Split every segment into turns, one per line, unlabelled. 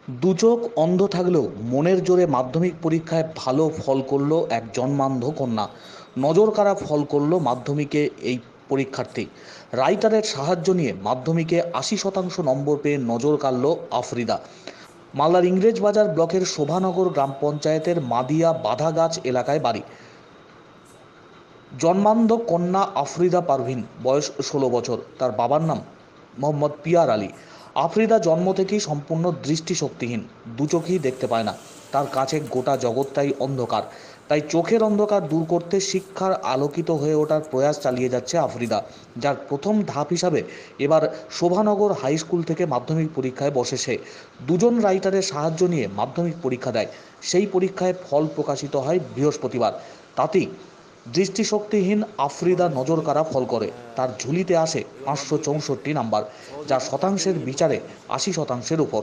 দু চোখ অন্ধ থাকলেও মনের জোরে মাধ্যমিক পরীক্ষায় ভালো ফল করল এক জন্মান্ধ কন্যা। নজরকাড়া ফল করল মাধ্যমিকে এই পরীক্ষার্থী। রাইটারের সাহায্য নিয়ে মাধ্যমিকে ৮০% নম্বর পেয়ে নজর কাড়ল আফ্রিদা। মালদার ইংরেজবাজার ব্লকের শোভানগর গ্রাম পঞ্চায়েতের মাদিয়া বাধাগাছ এলাকায় বাড়ি। জন্মান্ধ কন্যা আফ্রিদা পারভিন, বয়স ১৬ বছর। তার বাবার নাম মোহাম্মদ পিয়ার আলী। আফ্রিদা জন্ম থেকেই সম্পূর্ণ দৃষ্টিশক্তিহীন, দু চোখেই দেখতে পায় না। তার কাছে গোটা জগৎটাই অন্ধকার। তাই চোখের অন্ধকার দূর করতে শিক্ষার আলোকিত হয়ে ওঠার প্রয়াস চালিয়ে যাচ্ছে আফ্রিদা, যার প্রথম ধাপ হিসাবে এবার শোভানগর হাই স্কুল থেকে মাধ্যমিক পরীক্ষায় বসে সে। দুজন রাইটারের সাহায্য নিয়ে মাধ্যমিক পরীক্ষা দেয়। সেই পরীক্ষায় ফল প্রকাশিত হয় বৃহস্পতিবার। তাতেই দৃষ্টিশক্তিহীন আফ্রিদা নজরকাড়া ফল করে। তার ঝুলিতে আসে ৫৬৪ নাম্বার, যা শতাংশের বিচারে ৮০%-এর উপর।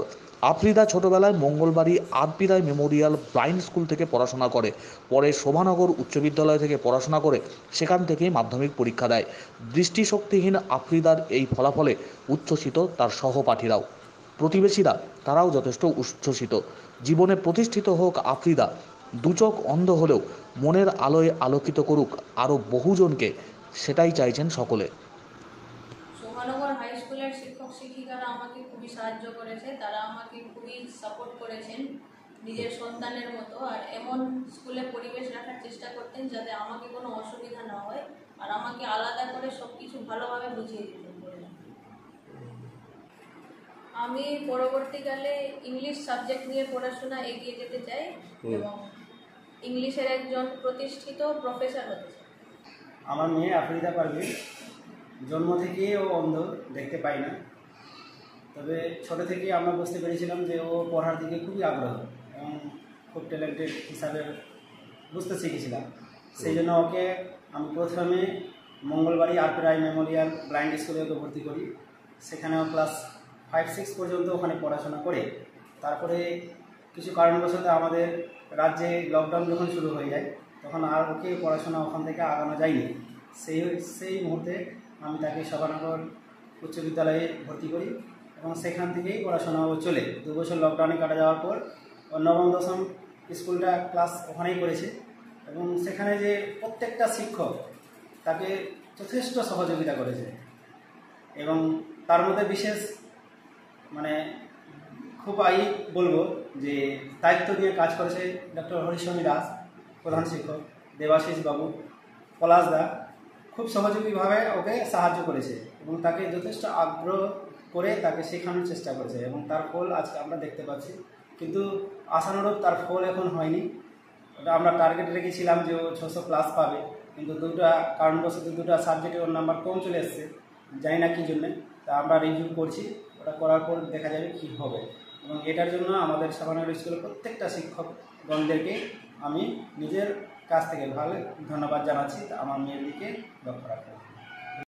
আফ্রিদা ছোটবেলায় মঙ্গলবাড়ি আরপি রায় মেমোরিয়াল ব্লাইন্ড স্কুল থেকে পড়াশোনা করে। পরে শোভানগর উচ্চ বিদ্যালয় থেকে পড়াশোনা করে সেখান থেকেই মাধ্যমিক পরীক্ষা দেয়। দৃষ্টিশক্তিহীন আফ্রিদার এই ফলাফলে উচ্ছ্বসিত তার সহপাঠীরাও। প্রতিবেশীরা তারাও যথেষ্ট উচ্ছ্বসিত। জীবনে প্রতিষ্ঠিত হোক আফ্রিদা। দু চোখ অন্ধ হলেও মনের আলোয় আলোকিত করুক আরও বহুজনকে, সেটাই চাইছেন সকলে।
শোভানগর হাই স্কুলের শিক্ষক শিক্ষিকারা আমাকে খুবই সাহায্য করেছে, তারা আমাকে খুবই সাপোর্ট করেছেন নিজের সন্তানের মতো। আর এমন স্কুলে পরিবেশ রাখার চেষ্টা করতেন যাতে আমাকে কোনো অসুবিধা না হয়, আর আমাকে আলাদা করে সব কিছু ভালোভাবে বুঝিয়ে দিতেন। আমি পরবর্তীকালে ইংলিশ সাবজেক্ট নিয়ে পড়াশোনা এগিয়ে যেতে চাই এবং ইংলিশের একজন প্রতিষ্ঠিত প্রফেসর হতে চাই।
আমার মেয়ে আফ্রিদা পারভিন জন্ম থেকেই ও অন্ধ, দেখতে পায় না। তবে ছোটো থেকেই আমরা বুঝতে পেরেছিলাম যে ও পড়ার দিকে খুবই আগ্রহ এবং খুব ট্যালেন্টেড হিসাবে বুঝতে শিখেছিলাম। সেই জন্য ওকে আমি প্রথমে মঙ্গলবাড়ি আরপি রায় মেমোরিয়াল ব্লাইন্ড স্কুলে ওকে ভর্তি করি। সেখানেও ক্লাস 5-6 পর্যন্ত ওখানে পড়াশোনা করে তারপরে কিছু কারণবশত আমাদের রাজ্যে লকডাউন যখন শুরু হয়ে যায় তখন আর ওকে পড়াশোনা ওখান থেকে আগানো যায়নি। সেই মুহূর্তে আমি তাকে শোভানগর উচ্চ বিদ্যালয়ে ভর্তি করি এবং সেখান থেকেই পড়াশোনা চলে 2 বছর লকডাউনে কাটা যাওয়ার পর ও নবম দশম স্কুলটা ক্লাস ওখানেই করেছে এবং সেখানে যে প্রত্যেকটা শিক্ষক তাকে যথেষ্ট সহযোগিতা করেছে এবং তার মধ্যে বিশেষ খুব বলবো যে দায়িত্ব নিয়ে কাজ করেছে ডক্টর হরিস্বামী দাস প্রধান শিক্ষক, দেবাশিস বাবু, পলাশ দা খুব সহযোগীভাবে ওকে সাহায্য করেছে এবং তাকে যথেষ্ট আগ্রহ করে তাকে শেখানোর চেষ্টা করেছে এবং তার ফল আজকে আমরা দেখতে পাচ্ছি। কিন্তু আশানুরূপ তার ফল এখন হয়নি। ওটা আমরা টার্গেট রেখেছিলাম যে ও 600+ পাবে, কিন্তু দুটা কারণবশত দুটা সাবজেক্টে ওর নাম্বার কম চলে এসছে, জানি না কী জন্যে। তা আমরা রিভিউ করছি, ওটা করার পর দেখা যাবে কী হবে এবং এটার জন্য আমাদের শোভানগর স্কুলের প্রত্যেকটা শিক্ষকগণদেরকে আমি নিজের কাছ থেকে ভালো ধন্যবাদ জানাচ্ছি আমার মেয়ের দিকে লক্ষ্য রাখার।